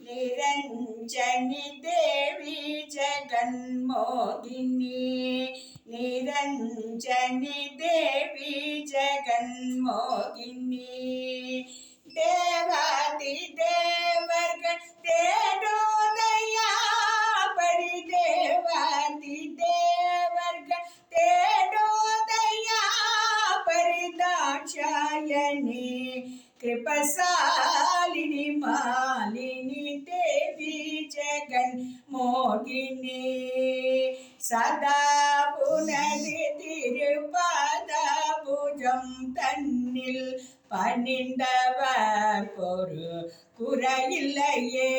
निरंजनी देवी जगन्मोहिनी निरंजनी देवी जगन्मोहिनी देवादि देवर्गण तेडो दया परि देवादि देवर्गण तेडो दया परि दाक्षायणी कृपशालिनी मालिनी देवी जगन्मोहिनी सदा पुनरि திருப்பாதபுஜம் தன்னில் பணிந்தவர் ஒரு குறையில்லையே